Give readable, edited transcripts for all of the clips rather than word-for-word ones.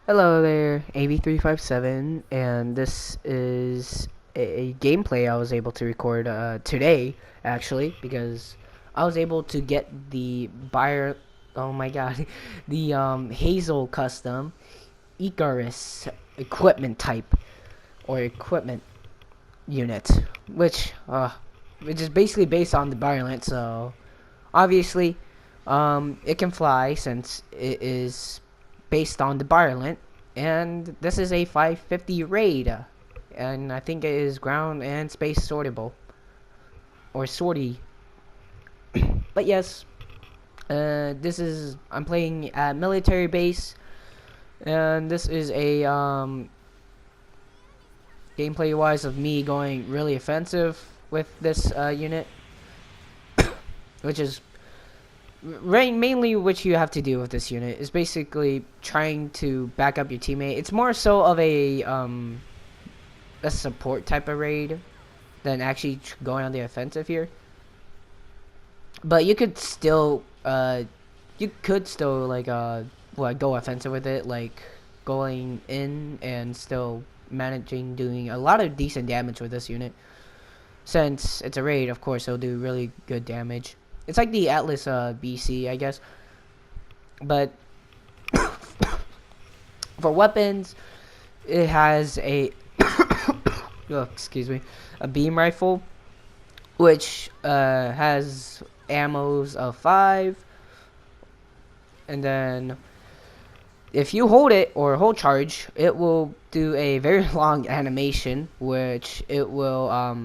Hello there, AB357, and this is a gameplay I was able to record today, actually, because I was able to get the buyer. Oh my god, the Hazel custom Icarus equipment type or equipment unit, which is basically based on the Violent. So obviously, it can fly since it is based on the Violent, and this is a 550 raid, and I think it is ground and space sortable or sortie. But yes, this is I'm playing at military base, and this is a gameplay wise of me going really offensive with this unit, which is mainly what you have to do with this unit is basically trying to back up your teammate. It's more so of a support type of raid than actually going on the offensive here. But you could still go offensive with it, like going in and still managing doing a lot of decent damage with this unit. Since it's a raid, of course, it'll do really good damage. It's like the Atlas BC, I guess. But for weapons, it has excuse me, a beam rifle, which has ammos of 5, and then if you hold it or hold charge, it will do a very long animation, which it will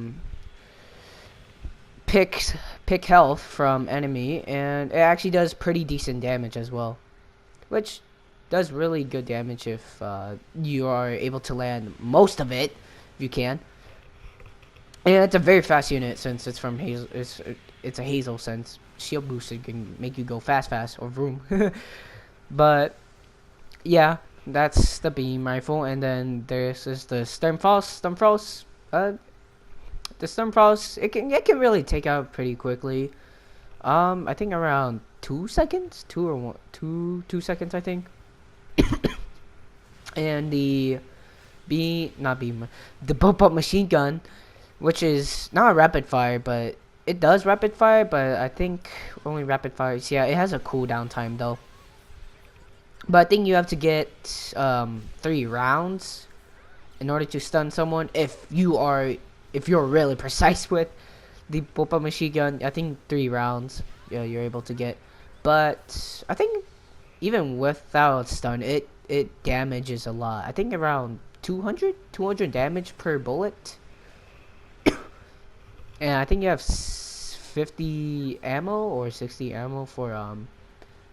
pick health from enemy, and it actually does pretty decent damage as well, which does really good damage if you are able to land most of it, if you can. And it's a very fast unit since it's from Hazel. It's a Hazel since shield boosted can make you go fast or vroom. But yeah, that's the beam rifle, and then there's is the Sturmfaust. The Sturmfaust, it can really take out pretty quickly. I think around 2 seconds, 2 seconds, I think. And the not beam, the bump up machine gun, which is not a rapid fire, but it does rapid fire. But I think only rapid fires. Yeah, it has a cooldown time though. But I think you have to get 3 rounds in order to stun someone if you're really precise with the Popa machine gun. I think 3 rounds, yeah, you're able to get. But I think even without stun, it damages a lot. I think around 200 damage per bullet. And I think you have 50 ammo or 60 ammo for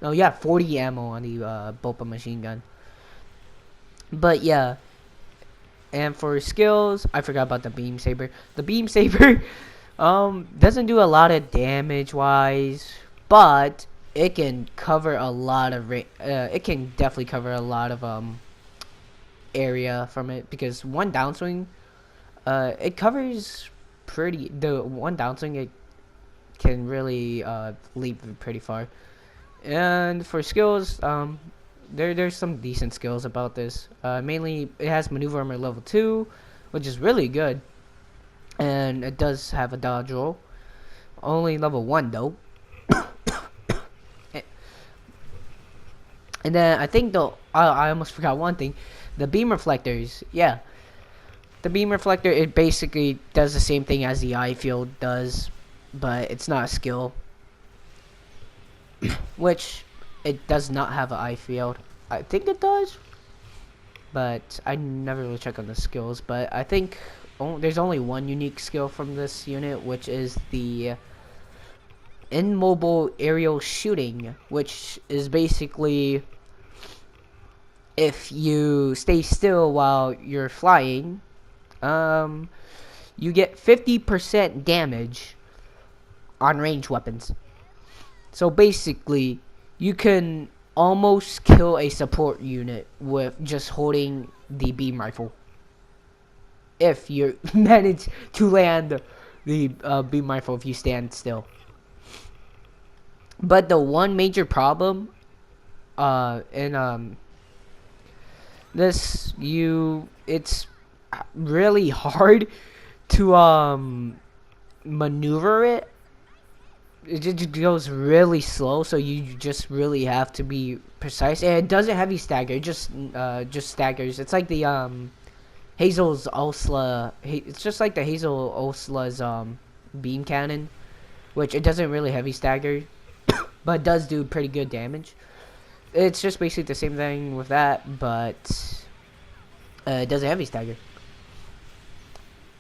no, yeah, 40 ammo on the Popa machine gun. But yeah, and for skills, I forgot about the beam saber. The beam saber doesn't do a lot of damage wise, but it can cover a lot of it can definitely cover a lot of area from it, because one downswing it covers pretty the one downswing it can really leap pretty far. And for skills, there's some decent skills about this. Mainly, it has maneuver armor level 2, which is really good, and it does have a dodge roll. Only level 1 though. And then I think I almost forgot one thing, the beam reflectors. Yeah, the beam reflector, it basically does the same thing as the eye field does, but it's not a skill. Which it does not have an eye field. I think it does, but I never really check on the skills. But I think there's only one unique skill from this unit, which is the immobile aerial shooting, which is basically if you stay still while you're flying, you get 50% damage on range weapons. So basically, you can almost kill a support unit with just holding the beam rifle, if you manage to land the beam rifle if you stand still. But the one major problem in it's really hard to maneuver it. It just goes really slow, so you just really have to be precise. And it doesn't heavy stagger; it just staggers. It's like the Hazel's Osla. It's just like the Hazel Osla's beam cannon, which it doesn't really heavy stagger, but it does do pretty good damage. It's just basically the same thing with that, but it doesn't heavy stagger.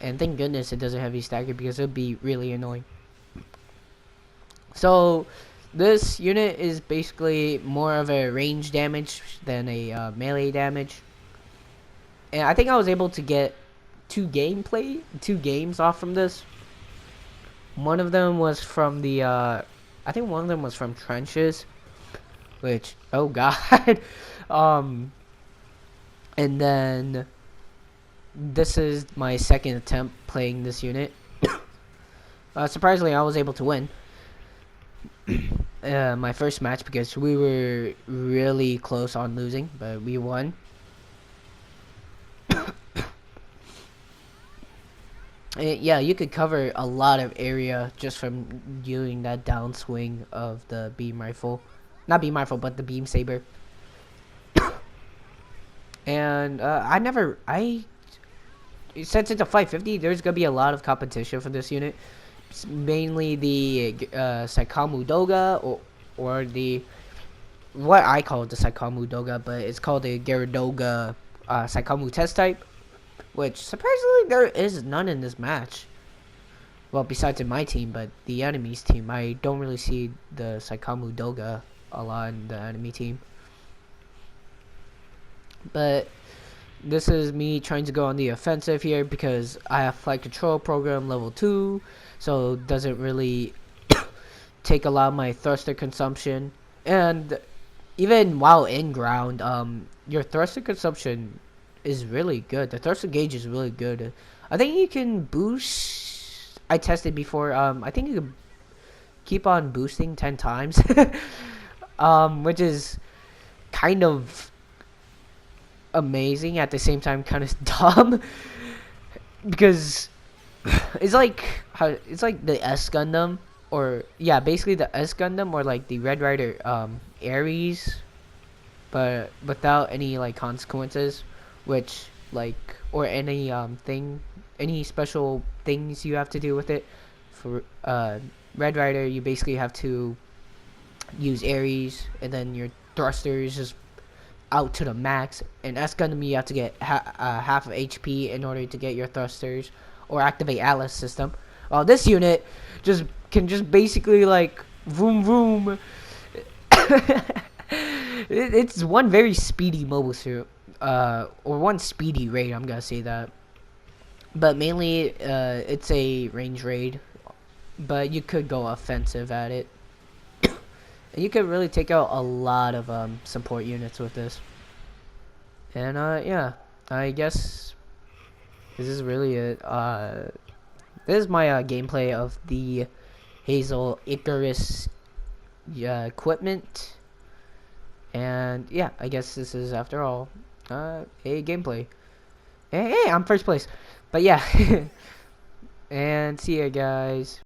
And thank goodness it doesn't heavy stagger, because it would be really annoying. So this unit is basically more of a range damage than a melee damage. And I think I was able to get two games off from this. One of them was from the I think one of them was from trenches, which, oh god. And then this is my second attempt playing this unit. Surprisingly, I was able to win my first match, because we were really close on losing, but we won. Yeah, you could cover a lot of area just from doing that downswing of the beam rifle. Not beam rifle, but the beam saber. And since it's a 550, there's gonna be a lot of competition for this unit. It's mainly the Saikamu Doga, or the, what I call it, the Saikamu Doga, but it's called the Gyaradoga Saikamu test type, which surprisingly there is none in this match. Well, besides in my team, but the enemy's team, I don't really see the Saikamu Doga a lot in the enemy team. But this is me trying to go on the offensive here, because I have flight control program level 2, so it doesn't really take a lot of my thruster consumption. And even while in ground, your thruster consumption is really good. The thruster gauge is really good. I think you can boost. I tested before. I think you can keep on boosting 10 times, which is kind of amazing, at the same time kind of dumb, because it's like the S Gundam, or yeah, basically the S Gundam, or like the Red Rider Ares, but without any like consequences, which like, or any any special things you have to do with it. For Red Rider, you basically have to use Ares, and then your thrusters just out to the max. And S Gundam, you have to get half of HP in order to get your thrusters, or activate Atlas system. This unit can just basically like vroom vroom. It's one very speedy mobile suit, or one speedy raid, I'm gonna say that. But mainly it's a range raid, but you could go offensive at it. And you could really take out a lot of support units with this. And yeah, I guess this is really it. This is my gameplay of the Hazel Icarus equipment. And yeah, I guess this is, after all, a gameplay. Hey, I'm first place. But yeah. And see ya, guys.